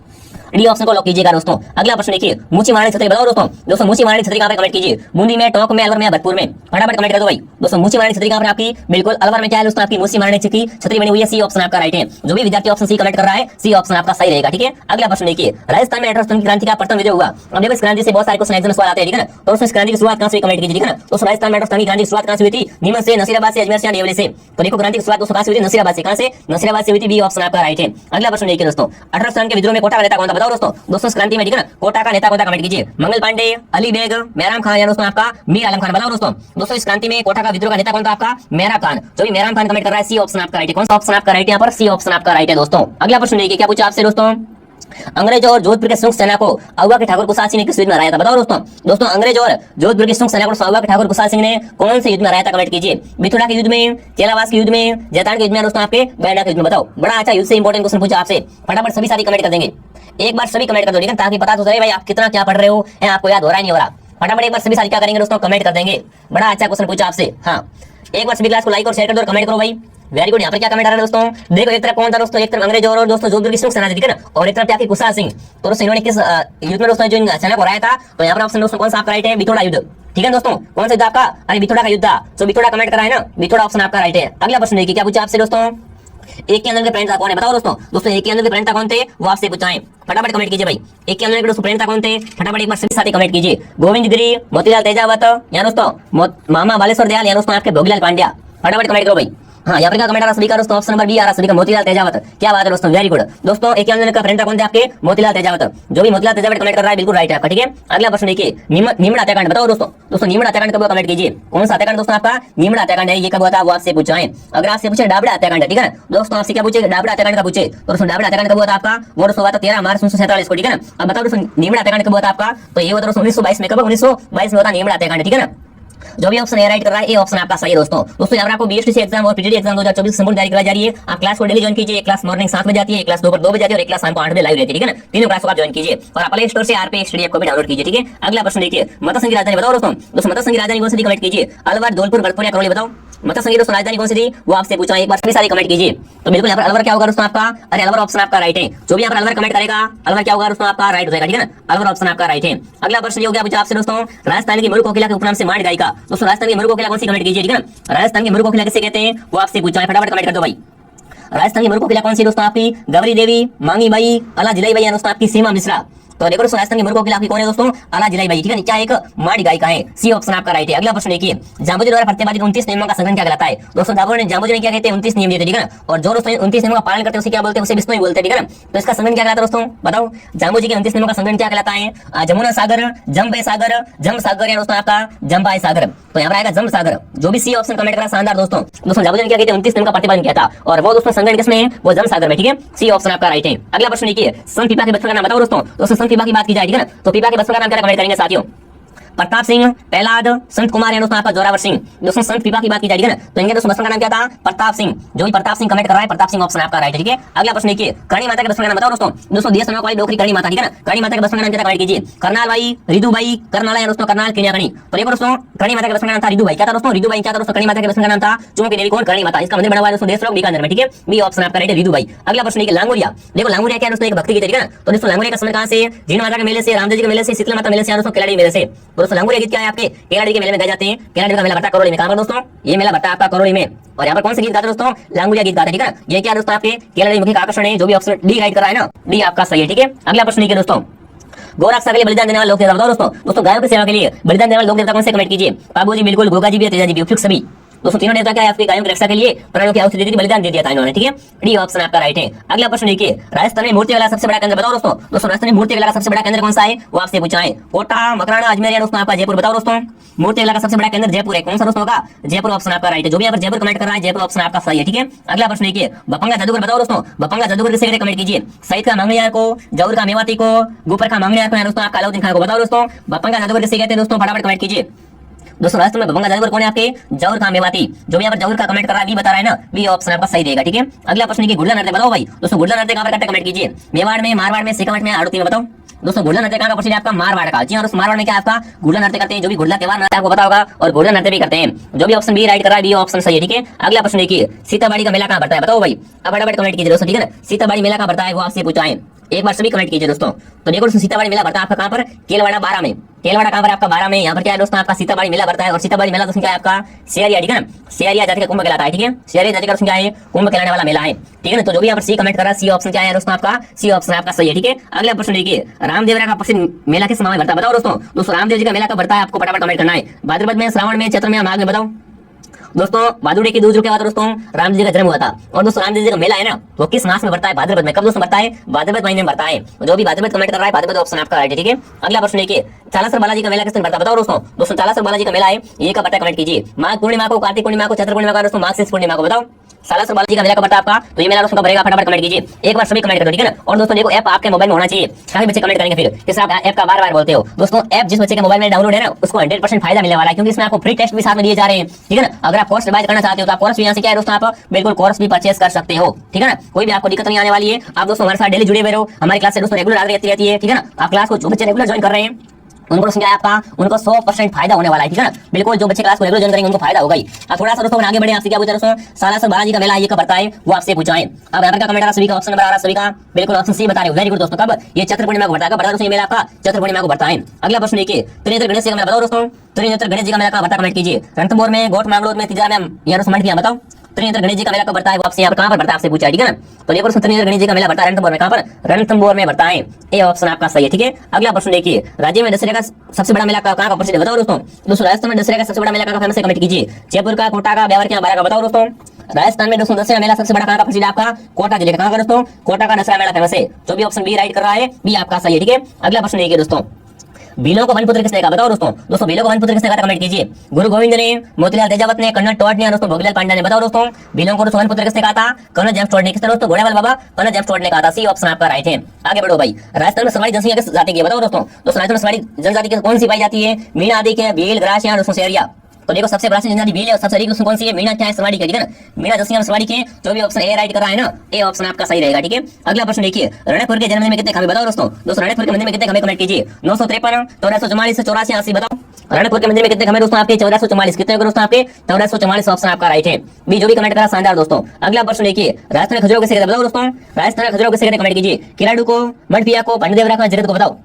डी ऑप्शन को लॉक कीजिएगा दोस्तों। अगला प्रश्न देखिए, मूची महारानी छतरी बताओ दोस्तों। दोस्तों मूची महारानी छतरी कहां पर कमेंट कीजिए, बूंदी में, टोंक में, अलवर में, भरतपुर में। फटाफट कमेंट कर दो भाई। दोस्तों मूची महारानी छतरी कहां पर आपकी, बिल्कुल अलवर में क्या है दोस्तों, आपकी मूची महारानी की छतरी बनी हुई है, सी ऑप्शन आपका राइट है। जो भी विद्यार्थी ऑप्शन सी कमेंट कर रहा है, सी ऑप्शन आपका सही रहेगा, ठीक है। अगला प्रश्न देखिए, राजस्थान में 18 की क्रांति का प्रथम विजय हुआ। अब देखो इस क्रांति से बहुत सारे क्वेश्चन एग्जाम में सवाल आते हैं, ठीक है ना। तो इस क्रांति की शुरुआत कहां से कमेंट कीजिए, ठीक है ना। तो राजस्थान में 18 की क्रांति की शुरुआत कहां से हुई थी, नीमच से, नसीराबाद से, अजमेर से, देवली से। तो देखो क्रांति की शुरुआत दोस्तों कहां से हुई थी, नसीराबाद से। कहां से, नसीराबाद से हुई थी, बी ऑप्शन आपका राइट है। अगला प्रश्न देखिए दोस्तों, 18 के विद्रोह में कोटा का नेता कौन था, बताओ दोस्तों। दोस्तों क्रांति में, ठीक है ना, कोटा का नेता कौन था कमेंट कीजिए, मंगल पांडे, अली बेग, मेहराम खान या दोस्तों आपका मीर आलम खान, बताओ दोस्तों। दोस्तों इस क्रांति में कोटा का विद्रोह का नेता कौन था आपका, मेहराम खान। जो भी मेहराम खान कमेंट कर रहा है, सी ऑप्शन आपका राइट है। कौन सा ऑप्शन आपका राइट है, यहाँ पर सी ऑप्शन आपका राइट है दोस्तों। अगला प्रश्न देखिए, क्या पूछा आपसे दोस्तों, अंग्रेज और जोधपुर के संयुक्त सेना को अहुआ के ठाकुर कुशाल सिंह ने किस युद्ध में हराया था, बताओ दोस्तों। दोस्तों अंग्रेज और जोधपुर की संयुक्त सेना को अहुआ के ठाकुर कुशाल सिंह ने कौन से युद्ध में हराया था, कमेंट कीजिए। बिथुड़ा के युद्ध में, चेलावास के युद्ध में, जैतान के युद्ध में, दोस्तों आपके बैरना के युद्ध में। बताओ, बड़ा अच्छा युद्ध से इंपॉर्टेंट क्वेश्चन पूछा आपसे, फटाफट सभी सारी कमेंट कर देंगे। एक बार सभी कमेंट कर दो, ठीक है, ताकि पता तो चले भाई आप कितना क्या पढ़ रहे हो, आपको याद हो रहा है नहीं हो रहा। फटाफट एक बार सभी सारी क्या करेंगे दोस्तों, कमेंट कर देंगे। बड़ा अच्छा क्वेश्चन पूछा आपसे। हाँ, एक बार सभी क्लास को लाइक और शेयर कर दो और कमेंट करो भाई। Very good. यहाँ पर क्या कमेंट आ रहा है दोस्तों, देखो एक तरफ कौन था दोस्तों, एक तरफ अंग्रेज और दोस्तों जोधपुर की संयुक्त सेना थी, ठीक है ना, और एक तरफ क्या कुशाल सिंह। तो दोस्तों इन्होंने किस युद्ध में दोस्तों जो सेना को हराया था, तो यहाँ पर ऑप्शन दोस्तों कौन सा आपका राइट है, बिथोड़ा युद्ध, ठीक है दोस्तों। कौन सा युद्ध आपका, अरे बिथोड़ा का युद्ध था। तो बिथोड़ा कमेंट करा है ना, बिथोड़ा ऑप्शन आपका राइट है। अगला प्रश्न देखिए, क्या पूछा आपसे दोस्तों, एक के आंदोलन के प्रणेता कौन है, बताओ दोस्तों। दोस्तों एक के आंदोलन के प्रणेता कौन थे, वो आपसे पूछा है, फटाफट कमेंट कीजिए भाई। एक के आंदोलन के दोस्तों प्रणेता कौन थे, फटाफट एक बार सभी साथी कमेंट कीजिए। गोविंद गिरी, मोतीलाल तेजावत या दोस्तों मामा बालेश्वर दयाल या दोस्तों आपके भोगीलाल पांड्या, फटाफट कमेंट करो भाई। हाँ, यहाँ पर क्या कमेंट आ रहा सभी का दोस्तों, ऑप्शन नंबर बी आ रहा सभी का, मोतीलाल तेजावत। क्या बात है दोस्तों, वेरी गुड। दोस्तों एक आंदोलन का प्रणेता कौन थे आपके, मोतीलाल तेजावत। जो भी मोतीलाल तेजावत कमेंट कर रहा है बिल्कुल राइट है आपका, ठीक है। अगला प्रश्न देखिए, नीमड़ हत्याकांड बताओ दोस्तों। दोस्तों नीमड़ हत्याकांड कब हुआ, कमेंट कीजिए। कौन सा हत्याकांड दोस्तों आपका, नीमड़ हत्याकांड है, ये कब हुआ था, वो आपसे पूछा है। अगर आपसे पूछे डाबड़ा हत्याकांड, ठीक है ना दोस्तों, आपसे क्या पूछे, डाबड़ा हत्याकांड का पूछे, तो दोस्तों डाबड़ा हत्याकांड कब हुआ था आपका, वो दोस्तों हुआ था 13 मार्च 1947 को, ठीक है ना। अब बताओ दोस्तों नीमड़ हत्याकांड कब हुआ था आपका, तो ये हुआ था 1922 में। कब, 1922 में हुआ था नीमड़ हत्याकांड, ठीक है ना। जो भी ऑप्शन ए राइट कर रहा है, ये ऑप्शन आपका सही है दोस्तों। दोस्तों यहाँ पर आपको बीएसटीसी एग्जाम और पीजीडी एग्जाम 2024 संपूर्ण तैयारी कराई जा रही है। आप क्लास को डेली ज्वाइन कीजिए। एक क्लास मॉर्निंग 7 बजे आती है, एक क्लास दोपहर 2 बजे आती है और एक क्लास शाम को 8 बजे लाइव रहती है, ठीक है ना। तीनों क्लास को आप ज्वाइन कीजिए और आप प्ले स्टोर से आरपी स्टडी ऐप को भी डाउनलोड कीजिए, ठीक है। अगला प्रश्न देखिए, मत्स्य संघ की राजधानी बताओ दोस्तों। दोस्तों मत्स्य संघ की राजधानी कौन सी थी, कमेंट कीजिए। अलवर, धौलपुर, भरतपुर या करौली, बताओ। मत्स्य संघ की दोस्तों राजधानी कौन सी थी, वो आपसे पूछा, एक बार सभी सारी कमेंट कीजिए। तो बिल्कुल यहाँ पर अलवर क्या होगा दोस्तों आपका, अरे अलवर ऑप्शन आपका राइट है। जो भी यहाँ पर अलवर कमेंट करेगा, अलवर क्या होगा दोस्तों आपका राइट हो जाएगा, ठीक है ना। अलवर ऑप्शन आपका राइट है। अगला प्रश्न ये हो गया पूछा आपसे दोस्तों, राजस्थान की मरु कोकिला के उपनाम से मांड गायिका। दोस्तों राजस्थान की मरु कोकिला कौन सी, कमेंट कीजिए, ठीक है ना। राजस्थान की मरु कोकिला किसे कहते हैं, वो आपसे पूछा है, फटाफट कमेंट कर दो भाई। राजस्थान की मरु कोकिला कौन सी दोस्तों आपकी, गवरी देवी, मांगी बाई, अला जिलाई बाई या दोस्तों आपकी सीमा मिश्रा। तो देखो दोस्तों राजस्थान की मरु कोकिला आपकी कौन है दोस्तों, अला जिलाई बाई, ठीक है। क्या एक माड़ी गायिका है, सी ऑप्शन आपका राइट है। अगला प्रश्न देखिए, जांबुजी द्वारा फतेहबाजी 29 नियमों का संग्रह क्या कहलाता है। दोस्तों जांबुजी ने क्या कहते हैं, 29 नियम दिए थे, ठीक है ना। और जो दोस्तों 29 नियमों का पालन करते हैं उसे क्या बोलते हैं, उसे विष्णु बोलते हैं, ठीक है ना। तो इसका संग्रह क्या कहलाता है दोस्तों, बताओ। जांबुजी के 29 नियमों का संग्रह क्या कहलाता है, जमुना सागर, जम्बे सागर, जम सागर या दोस्तों आपका जम्बाई सागर। तो यहाँ पर आएगा जम सागर। जो भी सी ऑप्शन कमेंट करा शानदार दोस्तों। दोस्तों जांबुजी ने क्या कहते हैं, 29 नियम का प्रतिपालन किया था और वो दोस्तों संग्रह किसमें है, वो जम सागर में, ठीक है। सी ऑप्शन आपका राइट है। अगला प्रश्न देखिए, संत पीपा के बचपन का नाम बताओ दोस्तों। दोस्तों संत पीपा की बात की जाए, ठीक है ना, तो पीपा के बचपन का नाम क्या कमेंट करेंगे साथियों, प्रताप सिंह, प्रहलाद, संत कुमार या दोस्तों आपका जोरावर सिंह। दोस्तों संत पीपा की बात की जाएगी ना, तो इनके दोस्तों बचपन का नाम क्या था, प्रताप सिंह। जो भी प्रताप सिंह कमेंट कर रहा है, प्रताप सिंह ऑप्शन आपका राइट है, ठीक है। अगला प्रश्न देखिए, करणी माता के बचपन का नाम बताओ दोस्तों। दोस्तों दिया समय वाली डोकरी करणी माता, ठीक है ना। करणी माता के बचपन का नाम क्या कमेंट कीजिए, करनाल बाई, रिदु बाई, करनाला या दोस्तों करनाल किन्याकणी। तो देखो दोस्तों करणी माता के बचपन का नाम था रिदु बाई। क्या था दोस्तों, रिदु बाई क्या था दोस्तों, करणी माता के बचपन का नाम था चुंबकी देवी कौन, करणी माता। इसका मंदिर बना हुआ है दोस्तों देशलोक बीकानेर में, ठीक है। बी ऑप्शन आपका राइट है, रिदु बाई। अगला प्रश्न देखिए, लांगुरिया। देखो लांगुरिया क्या दोस्तों, एक भक्ति गीत है, ठीक है ना। तो दोस्तों लांगुरिया का समय कहां से, जीण माता के मेले से, रामदेव जी के मेले से, शीतला माता मेले से या दोस्तों केलाड़ी मेले से। दोस्तों लांगुरिया गीत क्या है आपके, केलाड़ी के मेले में गाए जाते हैं। केलाड़ी का मेला भट्टा करौली में, कहां पर दोस्तों, ये मेला भट्टा आपका करौली में। और यहाँ पर कौन से गीत गाते हैं दोस्तों, लांगुरिया गीत गाते हैं, ठीक है ना। ये क्या दोस्तों आपके केलाड़ी मुखी का आकर्षण है। जो भी ऑप्शन डी राइट कर रहा है ना, डी आपका सही है, ठीक है। अगला प्रश्न देखिए दोस्तों, गौ रक्षा के लिए बलिदान देने वाले लोग बताओ दोस्तों। दोस्तों गायों की सेवा के लिए बलिदान देने वाले लोग देवता कौन से, कमेंट कीजिए। बाबू जी बिल्कुल, गोगा जी भी, तेजा जी भी, उपयुक्त सभी। दोस्तों तीनों देवता क्या है आपकी गायों की रक्षा के लिए प्राणियों की आहुति दे दी, बलिदान दे दिया था इन्होंने, ठीक है। डी ऑप्शन आपका राइट है। अगला प्रश्न देखिए, राजस्थान में मूर्ति कला सबसे बड़ा केंद्र बताओ दोस्तों। दोस्तों राजस्थान में मूर्ति कला का सबसे बड़ा केंद्र कौन सा है, वो आपसे पूछा है। कोटा, मकराना, अजमेर या दोस्तों आपका जयपुर, बताओ दोस्तों। मूर्ति कला का सबसे बड़ा केंद्र जयपुर है, कौन सा दोस्तों होगा, जयपुर ऑप्शन आपका राइट है। जो भी यहाँ पर जयपुर कमेंट कर रहा है, जयपुर ऑप्शन आपका सही है, ठीक है। अगला प्रश्न देखिए, बपंगा जादूगर बताओ दोस्तों। बपंगा जादूगर किसे कहते हैं, कमेंट कीजिए। सईद का मंगलियार को, जौहर का मेवाती को, गुपर का मंगलियार को या दोस्तों आपका अलाउद्दीन खान को, बताओ दोस्तों। बपंगा जादूगर किसे कहते हैं दोस्तों, फटाफट कमेंट कीजिए। दोस्तों राष्ट्र में भभंगा जादूगर कौन है आपके? जौहर खान मेवाती। जो भी यहाँ पर जौहर का कमेंट कर रहा है, बी बता रहा है ना, बी ऑप्शन आपका सही रहेगा। ठीक है, अगला प्रश्न की गुड़ला नृत्य बताओ भाई। दोस्तों गुड़ला नृत्य कहाँ पर करते हैं कमेंट कीजिए। मेवाड़ में, मारवाड़ में, सीकामठ में, आड़ती में, बताओ। दोस्तों गुड़ला नृत्य कहाँ का प्रसिद्ध है आपका? मारवाड़ का। जी हाँ, उस मारवाड़ में क्या आपका गुड़ला नृत्य करते हैं, जो भी गुड़ला त्योहार नृत्य आपको पता होगा, और गुड़ला नृत्य भी करते हैं। जो भी ऑप्शन बी राइट कर रहा है, बी ऑप्शन सही है। ठीक है, अगला प्रश्न देखिए, सीताबाड़ी का मेला कहाँ पड़ता है बताओ भाई। अब फटाफट कमेंट कीजिए दोस्तों। ठीक है ना, सीताबाड़ी मेला कहाँ पड़ता है वो आपसे पूछा है, एक बार सभी कमेंट कीजिए दोस्तों। तो देखो दोस्तों, सीताबाड़ी मेला पड़ता है आपका कहाँ पर? केलवाड़ा 12 में। केलवाड़ा कहाँ पर आपका? 12 में। यहाँ पर क्या है दोस्तों आपका सीताबाड़ी मेला पड़ता है, और सीताबाड़ी मेला दोस्तों क्या है आपका? शेरिया। ठीक है ना, शेरिया जाति का कुंभ कहलाता है। ठीक है, शेरिया जाति का दोस्तों क्या है? कुंभ कहलाने वाला मेला है। ठीक है ना, तो जो भी यहाँ पर सी कमेंट कर रहा है, सी ऑप्शन क्या है दोस्तों आपका? सी ऑप्शन आपका सही है। ठीक है, अगला प्रश्न देखिए, रामदेवरा का प्रसिद्ध मेला किस माह में पड़ता है बताओ दोस्तों। दोस्तों रामदेव जी का मेला कब पड़ता है आपको फटाफट कमेंट करना है। भाद्रपद में, श्रावण में, चैत्र में, माघ में, बताओ दोस्तों। भादुड़ी की दूज के बाद दोस्तों राम जी का जन्म हुआ था, और दोस्तों राम जी का मेला है ना, वो किस मास में बढ़ता है? भाद्रपद में। कब दोस्तों बढ़ता है? भाद्रपद महीने में बढ़ता है। जो भी भाद्रपद कमेंट कर रहा है, भाद्रपद ऑप्शन आपका राइट है। ठीक है, अगला प्रश्न देखिए, चालासर बालाजी का मेला किस दिन बढ़ता है बताओ दोस्तों। दोस्तों चालासर बालाजी का मेला है, ये कब बढ़ता है कमेंट कीजिए। माघ पूर्णिमा को, कार्तिक पूर्णिमा को, चैत्र पूर्णिमा को, दोस्तों माघ पूर्णिमा को, बताओ। सालासर बालाजी का मेला कब बढ़ता है आपका? तो ये मेला दोस्तों कब रहेगा फटाफट कमेंट कीजिए, एक बार सभी कमेंट करो। ठीक है ना, और दोस्तों देखो ऐप आपके मोबाइल में होना चाहिए। काफी बच्चे कमेंट करेंगे फिर किस आप ऐप का बार बार बोलते हो। दोस्तों ऐप जिस बच्चे के मोबाइल में डाउनलोड है ना, उसको 100% फायदा मिलने वाला है, क्योंकि इसमें आपको फ्री टेस्ट भी साथ में दिए जा रहे हैं। ठीक है ना, अगर आप कोर्स रिवाइज करना चाहते हो तो आप कोर्स भी यहाँ से क्या है दोस्तों, आप बिल्कुल कोर्स भी परचेस कर सकते हो। ठीक है ना, कोई भी आपको दिक्कत नहीं आने वाली है। आप दोस्तों हमारे साथ डेली जुड़े हुए रहो, हमारी क्लास से दोस्तों रेगुलर आती रहती है। ठीक है ना, आप क्लास को जो बच्चे रेगुलर ज्वाइन कर रहे हैं उनको क्या है आपका, उनको 100% फायदा होने वाला है। ठीक है ना, बिल्कुल जो बच्चे क्लास को रेगुलर ज्वाइन करेंगे उनको फायदा होगा ही। अब थोड़ा सा दोस्तों आगे बढ़े, आपसे क्या पूछा दोस्तों, सालासर बालाजी का मेला ये कब बढ़ता है वो आपसे पूछा है। अब यहाँ पर कमेंट आ रहा सभी का, ऑप्शन नंबर आ रहा सभी का, बिल्कुल ऑप्शन सी बता रहे हो। वेरी गुड दोस्तों, कब? ये चैत्र पूर्णिमा को बढ़ता है। दोस्तों ये मेला आपका चैत्र पूर्णिमा को बढ़ता है। अगला प्रश्न देखिए, त्रिनेत्र गणेश जी का मेला बताओ दोस्तों। त्रिनेत्र गणेश जी का मेला कब बढ़ता है कमेंट कीजिए। रणथंभौर में, गोठ मांगलोर में, तिजारा में, या समझ किया बताओ। त्रिनेत्र गणेश जी का मेला कब बढ़ता है वो आपसे यहाँ पर कहाँ पर बढ़ता है आपसे पूछा है। ठीक है ना, तो देखो त्रिनेत्र गणेश जी का मेला बढ़ता है रणथंभौर में। कहाँ पर? रणथंभौर में बढ़ता है, ये ऑप्शन आपका सही है। ठीक है, अगला प्रश्न देखिए, राज्य में दशहरा का सबसे बड़ा मेला कहाँ का प्रसिद्ध है बताओ दोस्तों। दोस्तों राजस्थान में दशहरा का सबसे बड़ा मेला कहाँ का फेमस है कमेंट कीजिए। जयपुर का, कोटा का, ब्यावर का, बारा का, बताओ दोस्तों। राजस्थान में दोस्तों दशहरा मेला सबसे बड़ा कहाँ का प्रसिद्ध है आपका? कोटा जिले का। कहाँ का दोस्तों? कोटा का दशहरा मेला फेमस है। जो भी ऑप्शन बी राइट कर रहा है, बी आपका सही है। ठीक है, अगला प्रश्न देखिए दोस्तों, भीलों को वनपुत्र किसने कहा बताओ दोस्तों। दोस्तों भीलों को वनपुत्र किसने कहा कमेंट कीजिए। गुरु गोविंद ने, मोतीलाल तेजावत ने, कर्नल टॉड ने, दोस्तों भोगीलाल पांड्या ने, बताओ दोस्तों। भीलों को वनपुत्र किसने कहा था? कर्नल जेम्स टॉड ने। किसने दोस्तों? घोड़ेवाल बाबा कर्नल जेम्स टॉड ने कहा था। सी ऑप्शन आपका राइट है। आगे बढ़ो भाई, राजस्थान में सरवाड़ी जनसंख्या किस जाति की है बताओ दोस्तों। दोस्तों राजस्थान में सरवाड़ी जनजाति की कौन सी पाई जाती है? मीणा आदि के, भील, ग्रासिया, दोस्तों शेरिया। तो देखो सबसे प्राचीन जनजाति भील है, और सबसे अधिक कौन सी है? मीणा क्या है? सरवाड़ी की। ठीक है ना, मीणा जनसंख्या सरवाड़ी की। जो भी ऑप्शन ए राइट कर रहा है ना, ए ऑप्शन आपका सही रहेगा। ठीक है, अगला प्रश्न देखिए, रणकपुर के जन्म में कितने खंभे बताओ दोस्तों। दोस्तों रणकपुर के मंदिर में कितने खंभे कमेंट कीजिए। 953, 1444, 84, 80, बताओ। रणकपुर के मंदिर में कितने खंभे दोस्तों आपके? 1444। कितने दोस्तों आपके? 1444 ऑप्शन आपका राइट है। बी जो भी कमेंट करा शानदार दोस्तों। अगला प्रश्न देखिए, राजस्थान खजुराहो किसे कहते हैं बताओ दोस्तों। राजस्थान खजुराहो किसे कहते हैं कमेंट कीजिए। किराडू को, मठपिया को, पंडदेवरा को, जगत को, बताओ।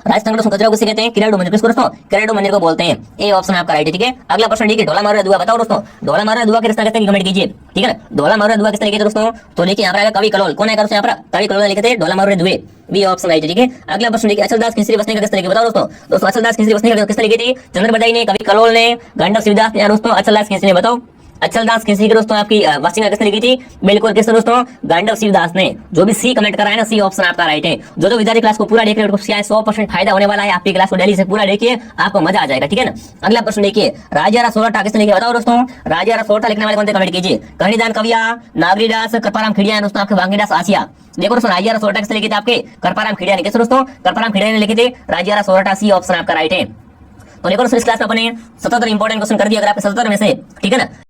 राजस्थान में खजुराहो किसे कहते हैं? किराडू मंदिर। किसको दोस्तों? किराडू मंदिर को बोलते हैं। ए ऑप्शन आपका राइट है। ठीक है, अगला प्रश्न देखिए, ढोला मारुआ दुआ बताओ दोस्तों। ढोला मारुआ दुआ किस तरह कमेंट कीजिए। ठीक है ना, ढोला मारुआ दुआ किस तरह के दोस्तों। तो देखिए यहाँ पर कवि कलोल कौन है यहाँ पर? कवि कलोल लिखे थे ढोला मारुआ दुए, बी ऑप्शन राइट है। ठीक है, अगला प्रश्न देखिए, अचलदास केसरी बसने का किस तरह के बताओ दोस्तों। दोस्तों अचलदास केसरी बसने का किस तरह की थी? चंद्र बदाई ने, कवि कलोल ने, गंडक शिवदास ने, दोस्तों अचलदास केसरी ने, बताओ। अचलदास किसी के दोस्तों आपकी वाचिका किसने लिखी थी? बिल्कुल किसने दोस्तों? गांडव शिवदास ने। जो भी सी कमेंट करा है ना, सी ऑप्शन आपका राइट है। जो विद्यार्थी क्लास को पूरा देख रहे हो, 100% फायदा होने वाला है। आपकी क्लास को डेली से पूरा देखिए, आपको मजा आ जाएगा। ठीक है ना, अगला प्रश्न देखिए, राजा सोरठा किसने लिखा बताओ दोस्तों। राजा सोरठा लिखने वाले कौन थे कमेंट कीजिए। कहानीदान कविया, नागरीदास, कृपाराम खिड़िया, दोस्तों आपके वांगीदास आसिया। देखो दोस्तों राजा सोरठा किसने लिखे थे आपके? कृपाराम खिड़िया ने। किसने दोस्तों? कृपाराम खिड़िया ने लिखे थे राजा सोरठा। सी ऑप्शन आपका राइट है। तो देखो दोस्तों इस क्लास में अपने 77 इंपॉर्टेंट क्वेश्चन कर दिए, अगर आपके 77 में से, ठीक है ना,